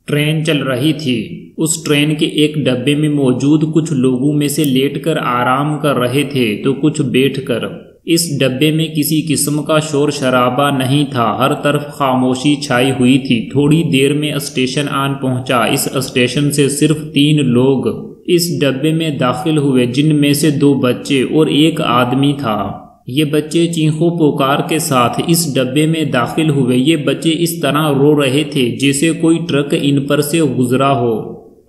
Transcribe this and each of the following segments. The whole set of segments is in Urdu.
ٹرین چل رہی تھی۔ اس ٹرین کے ایک ڈبے میں موجود کچھ لوگوں میں سے لیٹ کر آرام کر رہے تھے تو کچھ بیٹھ کر۔ اس ڈبے میں کسی قسم کا شور شرابہ نہیں تھا، ہر طرف خاموشی چھائی ہوئی تھی۔ تھوڑی دیر میں اسٹیشن آن پہنچا۔ اس اسٹیشن سے صرف 3 لوگ اس ڈبے میں داخل ہوئے، جن میں سے 2 بچے اور 1 آدمی تھا۔ یہ بچے چیخو پکار کے ساتھ اس ڈبے میں داخل ہوئے۔ یہ بچے اس طرح رو رہے تھے جیسے کوئی ٹرک ان پر سے گزرا ہو،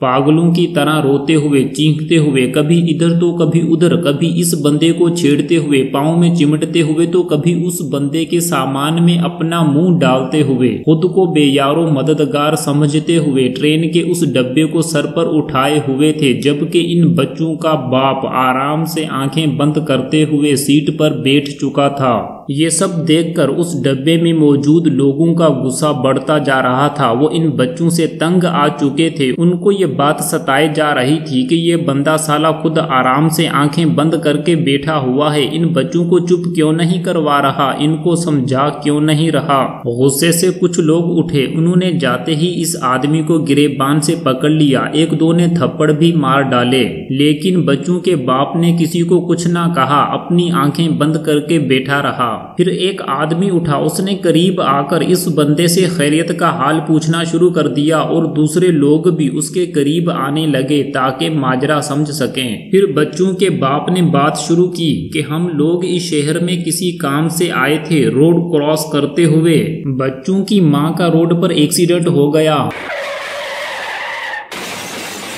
پاگلوں کی طرح روتے ہوئے، چیختے ہوئے، کبھی ادھر تو کبھی ادھر، کبھی اس بندے کو چھیڑتے ہوئے، پاؤں میں چمٹتے ہوئے تو کبھی اس بندے کے سامان میں اپنا منہ ڈالتے ہوئے، خود کو بے یار و مددگار سمجھتے ہوئے ٹرین کے اس ڈبے کو سر پر اٹھائے ہوئے تھے، جبکہ ان بچوں کا باپ آرام سے آنکھیں بند کرتے ہوئے سیٹ پر بیٹھ چکا تھا۔ یہ سب دیکھ کر اس ڈبے میں موجود لوگوں کا غصہ بڑھتا جا رہا تھا۔ وہ ان بچوں سے تنگ آ چکے تھے۔ ان کو یہ بات ستائے جا رہی تھی کہ یہ بندہ سالا خود آرام سے آنکھیں بند کر کے بیٹھا ہوا ہے، ان بچوں کو چپ کیوں نہیں کروا رہا، ان کو سمجھا کیوں نہیں رہا۔ غصے سے کچھ لوگ اٹھے، انہوں نے جاتے ہی اس آدمی کو گریبان سے پکڑ لیا، 1-2 نے تھپڑ بھی مار ڈالے، لیکن بچوں کے باپ نے کسی کو کچھ نہ کہا، اپنی آنکھیں بند کر کے بیٹھا رہا۔ پھر ایک آدمی اٹھا، اس نے قریب آ کر اس بندے سے خیریت کا حال پوچھنا شروع کر دیا اور دوسرے لوگ بھی اس کے قریب آنے لگے تاکہ ماجرا سمجھ سکیں۔ پھر بچوں کے باپ نے بات شروع کی کہ ہم لوگ اس شہر میں کسی کام سے آئے تھے، روڈ کراس کرتے ہوئے بچوں کی ماں کا روڈ پر ایکسیڈنٹ ہو گیا۔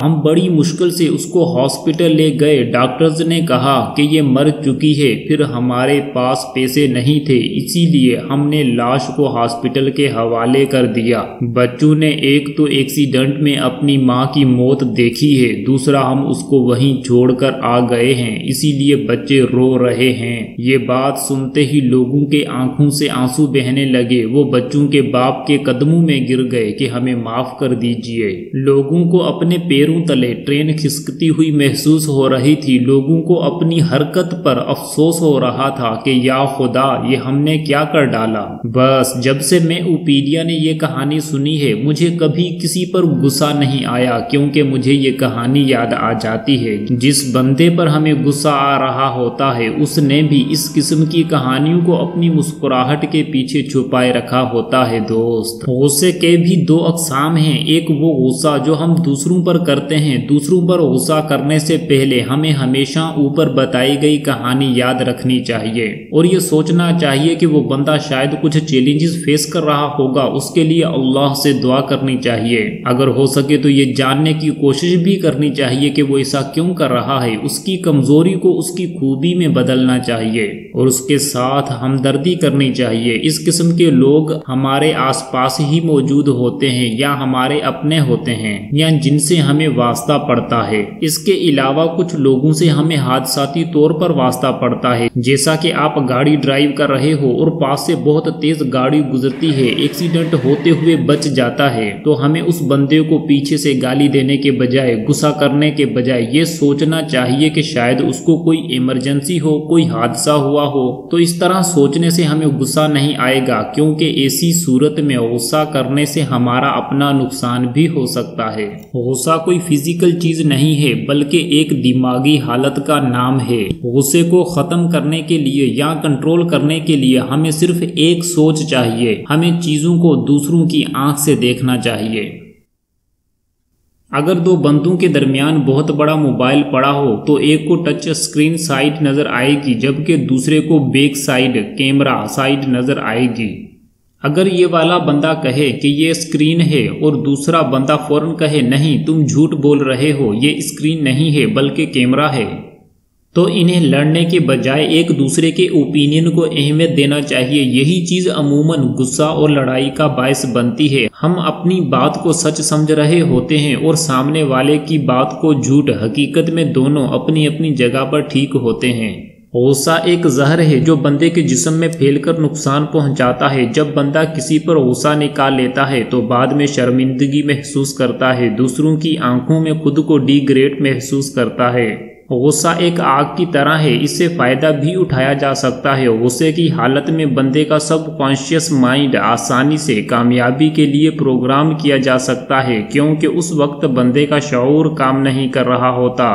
ہم بڑی مشکل سے اس کو ہاسپٹل لے گئے، ڈاکٹرز نے کہا کہ یہ مر چکی ہے، پھر ہمارے پاس پیسے نہیں تھے، اسی لیے ہم نے لاش کو ہاسپٹل کے حوالے کر دیا۔ بچوں نے ایک تو ایکسیڈنٹ میں اپنی ماں کی موت دیکھی ہے، دوسرا ہم اس کو وہیں چھوڑ کر آ گئے ہیں، اسی لیے بچے رو رہے ہیں۔ یہ بات سنتے ہی لوگوں کے آنکھوں سے آنسو بہنے لگے، وہ بچوں کے باپ کے قدموں میں گر گئے کہ ہمیں معاف کر دیجیے۔ لوگوں کو اپنے پیروں تلے ٹرین کھسکتی ہوئی محسوس ہو رہی تھی، لوگوں کو اپنی حرکت پر افسوس ہو رہا تھا کہ یا خدا، یہ ہم نے کیا کر ڈالا۔ بس جب سے میں اوپیڈیا نے یہ کہانی سنی ہے، مجھے کبھی کسی پر غصہ نہیں آیا، کیونکہ مجھے یہ کہانی یاد آ جاتی ہے۔ جس بندے پر ہمیں غصہ آ رہا ہوتا ہے، اس نے بھی اس قسم کی کہانیوں کو اپنی مسکراہٹ کے پیچھے چھپائے رکھا ہوتا ہے۔ دوست، غصے کے بھی 2 اقسام ہیں، ایک وہ غصہ جو ہم دوسروں پر کرتے ہیں، دوسروں پر غصہ کرنے سے پہلے ہمیں ہمیشہ اوپر بتائی گئی کہانی یاد رکھنی چاہیے اور یہ سوچنا چاہیے کہ وہ بندہ شاید کچھ چیلنجز فیس کر رہا ہوگا، اس کے لیے اللہ سے دعا کرنی چاہیے۔ اگر ہو سکے تو یہ جاننے کی کوشش بھی کرنی چاہیے کہ وہ ایسا کیوں کر رہا ہے، اس کی کمزوری کو اس کی خوبی میں بدلنا چاہیے اور اس کے ساتھ ہمدردی کرنی چاہیے۔ اس قسم کے لوگ ہمارے آس پاس ہی موجود ہوتے ہیں یا ہمارے اپنے ہوتے ہیں یا جن سے ہمیں واسطہ پڑتا ہے۔ اس کے علاوہ کچھ لوگوں سے ہمیں حادثاتی طور پر واسطہ پڑتا ہے، جیسا کہ آپ گاڑی ڈرائیو کر رہے ہو اور پاس سے بہت تیز گاڑی گزرتی ہے، ایکسیڈنٹ ہوتے ہوئے بچ جاتا ہے، تو ہمیں اس بندے کو پیچھے سے گالی دینے کے بجائے، غصہ کرنے کے بجائے یہ سوچنا چاہیے کہ شاید اس کو کوئی ایمرجنسی ہو، کوئی حادثہ ہوا ہو۔ تو اس طرح سوچنے سے ہمیں غصہ نہیں آئے گا، کیونکہ ایسی صورت میں غصہ کرنے سے ہمارا اپنا نقصان بھی ہو سکتا ہے۔ غصہ کوئی فزیکل چیز نہیں ہے بلکہ ایک دماغی حالت کا نام ہے۔ غصے کو ختم کرنے کے لیے یا کنٹرول کرنے کے لیے ہمیں صرف ایک سوچ چاہیے، ہمیں چیزوں کو دوسروں کی آنکھ سے دیکھنا چاہیے۔ اگر 2 بندوں کے درمیان بہت بڑا موبائل پڑا ہو تو ایک کو ٹچ اسکرین سائٹ نظر آئے گی جبکہ دوسرے کو بیک سائڈ کیمرہ سائٹ نظر آئے گی۔ اگر یہ والا بندہ کہے کہ یہ اسکرین ہے اور دوسرا بندہ فوراً کہے نہیں تم جھوٹ بول رہے ہو، یہ اسکرین نہیں ہے بلکہ کیمرہ ہے، تو انہیں لڑنے کے بجائے ایک دوسرے کے اوپینین کو اہمیت دینا چاہیے۔ یہی چیز عموماً غصہ اور لڑائی کا باعث بنتی ہے۔ ہم اپنی بات کو سچ سمجھ رہے ہوتے ہیں اور سامنے والے کی بات کو جھوٹ، حقیقت میں دونوں اپنی اپنی جگہ پر ٹھیک ہوتے ہیں۔ غصہ ایک زہر ہے جو بندے کے جسم میں پھیل کر نقصان پہنچاتا ہے۔ جب بندہ کسی پر غصہ نکال لیتا ہے تو بعد میں شرمندگی محسوس کرتا ہے، دوسروں کی آنکھوں میں خود کو ڈی گریڈ محسوس کرتا ہے غصہ ایک آگ کی طرح ہے، اس سے فائدہ بھی اٹھایا جا سکتا ہے۔ غصے کی حالت میں بندے کا سب کانشیس مائنڈ آسانی سے کامیابی کے لیے پروگرام کیا جا سکتا ہے، کیونکہ اس وقت بندے کا شعور کام نہیں کر رہا ہوتا۔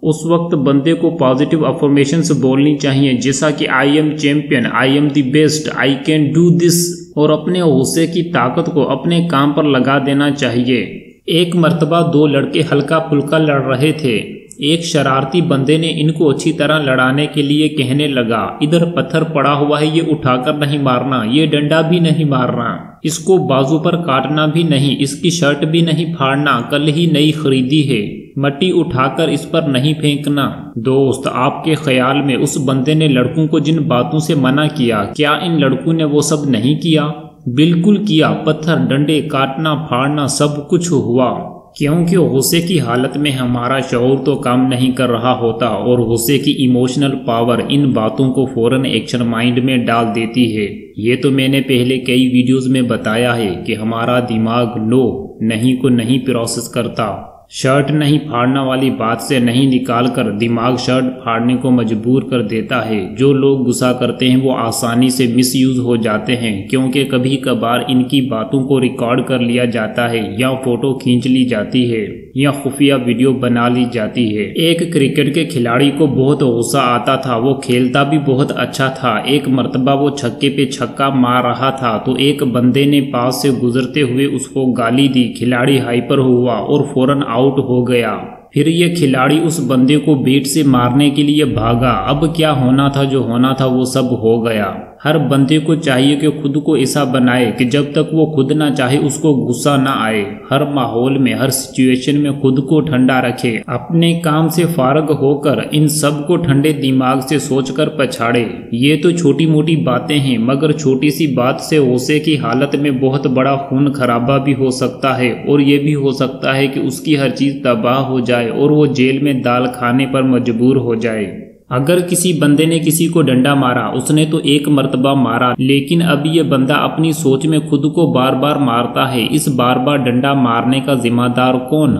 اس وقت بندے کو پازیٹیو افرمیشنز بولنی چاہیے، جیسا کہ I am champion, I am the best, I can do this, اور اپنے غصے کی طاقت کو اپنے کام پر لگا دینا چاہیے۔ ایک مرتبہ دو لڑکے ہلکا پھلکا لڑ رہے تھے۔ ایک شرارتی بندے نے ان کو اچھی طرح لڑانے کے لیے کہنے لگا، ادھر پتھر پڑا ہوا ہے، یہ اٹھا کر نہیں مارنا، یہ ڈنڈا بھی نہیں مارنا، اس کو بازو پر کاٹنا بھی نہیں، اس کی شرٹ بھی نہیں پھاڑنا، کل ہی نئی خریدی ہے، مٹی اٹھا کر اس پر نہیں پھینکنا۔ دوست، آپ کے خیال میں اس بندے نے لڑکوں کو جن باتوں سے منع کیا، کیا ان لڑکوں نے وہ سب نہیں کیا؟ بالکل کیا، پتھر ڈنڈے کاٹنا پھاڑنا سب کچھ ہوا، کیونکہ غصے کی حالت میں ہمارا شعور تو کام نہیں کر رہا ہوتا، اور غصے کی ایموشنل پاور ان باتوں کو فوراً ایکشن مائنڈ میں ڈال دیتی ہے۔ یہ تو میں نے پہلے کئی ویڈیوز میں بتایا ہے کہ ہمارا دماغ نو نہیں کو نہیں پروسیس کرتا۔ شرٹ نہیں پھاڑنا والی بات سے نہیں نکال کر دماغ شرٹ پھاڑنے کو مجبور کر دیتا ہے۔ جو لوگ غصہ کرتے ہیں وہ آسانی سے مس یوز ہو جاتے ہیں، کیونکہ کبھی کبھار ان کی باتوں کو ریکارڈ کر لیا جاتا ہے، یا فوٹو کھینچ لی جاتی ہے، یا خفیہ ویڈیو بنا لی جاتی ہے۔ ایک کرکٹ کے کھلاڑی کو بہت غصہ آتا تھا، وہ کھیلتا بھی بہت اچھا تھا۔ ایک مرتبہ وہ چھکے پہ چھکا مار رہا تھا تو ایک بندے نے پاس سے گزرتے ہوئے اس کو گالی دی۔ کھلاڑی ہائپر ہوا اور فوراً آؤٹ ہو گیا۔ پھر یہ کھلاڑی اس بندے کو بیٹ سے مارنے کے لیے بھاگا۔ اب کیا ہونا تھا، جو ہونا تھا وہ سب ہو گیا۔ ہر بندے کو چاہیے کہ خود کو ایسا بنائے کہ جب تک وہ خود نہ چاہے اس کو غصہ نہ آئے۔ ہر ماحول میں، ہر سچویشن میں خود کو ٹھنڈا رکھے، اپنے کام سے فارغ ہو کر ان سب کو ٹھنڈے دماغ سے سوچ کر پچھاڑے۔ یہ تو چھوٹی موٹی باتیں ہیں، مگر چھوٹی سی بات سے غصے کی حالت میں بہت بڑا خون خرابہ بھی ہو سکتا ہے، اور یہ بھی ہو سکتا ہے کہ اس کی ہر چیز تباہ ہو جائے اور وہ جیل میں دال کھانے پر مجبور ہو جائے۔ اگر کسی بندے نے کسی کو ڈنڈا مارا، اس نے تو ایک مرتبہ مارا، لیکن اب یہ بندہ اپنی سوچ میں خود کو بار بار مارتا ہے۔ اس بار بار ڈنڈا مارنے کا ذمہ دار کون؟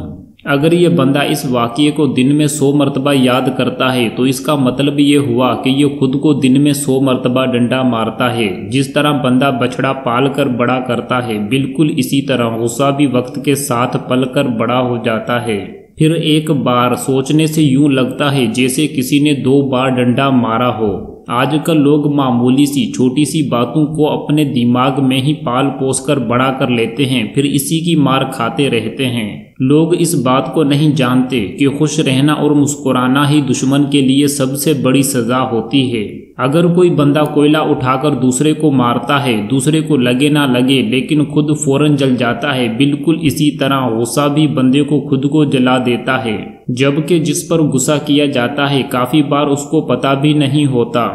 اگر یہ بندہ اس واقعے کو دن میں 100 مرتبہ یاد کرتا ہے تو اس کا مطلب یہ ہوا کہ یہ خود کو دن میں 100 مرتبہ ڈنڈا مارتا ہے۔ جس طرح بندہ بچڑا پال کر بڑا کرتا ہے، بالکل اسی طرح غصہ بھی وقت کے ساتھ پل کر بڑا ہو جاتا ہے۔ پھر ایک بار سوچنے سے یوں لگتا ہے جیسے کسی نے 2 بار ڈنڈا مارا ہو۔ آج کل لوگ معمولی سی چھوٹی سی باتوں کو اپنے دماغ میں ہی پال پوس کر بڑا کر لیتے ہیں، پھر اسی کی مار کھاتے رہتے ہیں۔ لوگ اس بات کو نہیں جانتے کہ خوش رہنا اور مسکرانا ہی دشمن کے لیے سب سے بڑی سزا ہوتی ہے۔ اگر کوئی بندہ کوئلہ اٹھا کر دوسرے کو مارتا ہے، دوسرے کو لگے نہ لگے لیکن خود فوراً جل جاتا ہے، بالکل اسی طرح غصہ بھی بندے کو خود کو جلا دیتا ہے، جبکہ جس پر غصہ کیا جاتا ہے کافی بار اس کو پتہ بھی نہیں ہوتا۔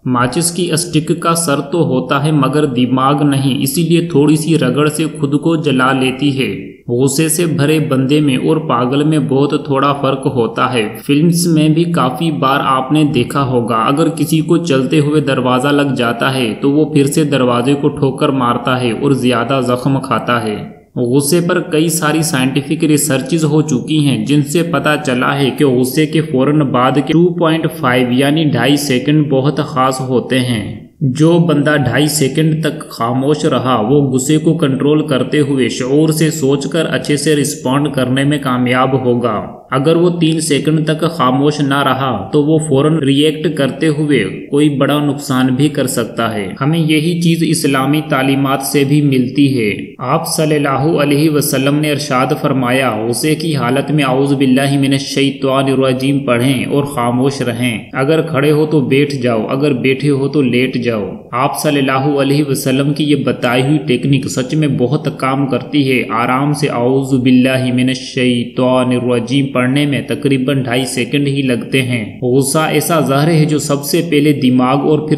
ماچس کی اسٹک کا سر تو ہوتا ہے مگر دماغ نہیں، اسی لیے تھوڑی سی رگڑ سے خود کو جلا لیتی ہے۔ غصے سے بھرے بندے میں اور پاگل میں بہت تھوڑا فرق ہوتا ہے۔ فلمز میں بھی کافی بار آپ نے دیکھا ہوگا، اگر کسی کو چلتے ہوئے دروازہ لگ جاتا ہے تو وہ پھر سے دروازے کو ٹھوکر مارتا ہے اور زیادہ زخم کھاتا ہے۔ غصے پر کئی ساری سائنٹیفک ریسرچز ہو چکی ہیں جن سے پتہ چلا ہے کہ غصے کے فوراً بعد کے 2.5 یعنی 2.5 سیکنڈ بہت خاص ہوتے ہیں۔ جو بندہ 2.5 سیکنڈ تک خاموش رہا وہ غصے کو کنٹرول کرتے ہوئے شعور سے سوچ کر اچھے سے رسپونڈ کرنے میں کامیاب ہوگا۔ اگر وہ 3 سیکنڈ تک خاموش نہ رہا تو وہ فوراً ری ایکٹ کرتے ہوئے کوئی بڑا نقصان بھی کر سکتا ہے۔ ہمیں یہی چیز اسلامی تعلیمات سے بھی ملتی ہے۔ آپ صلی اللہ علیہ وسلم نے ارشاد فرمایا، غصے کی حالت میں اعوذ باللہ من الشیطان الرجیم پڑھیں اور خاموش رہیں۔ اگر کھڑے ہو تو بیٹھ جاؤ، اگر بیٹھے ہو تو لیٹ جاؤ۔ آپ صلی اللہ علیہ وسلم کی یہ بتائی ہوئی ٹیکنیک سچ میں بہت کام کرتی ہے۔ آرام سے اعوذ باللہ من الشیطان الرجیم پڑھنے میں تقریباً 2.5 سیکنڈ ہی لگتے ہیں۔ غصہ ایسا زہر ہے جو سب سے پہلے دماغ اور پھر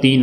3,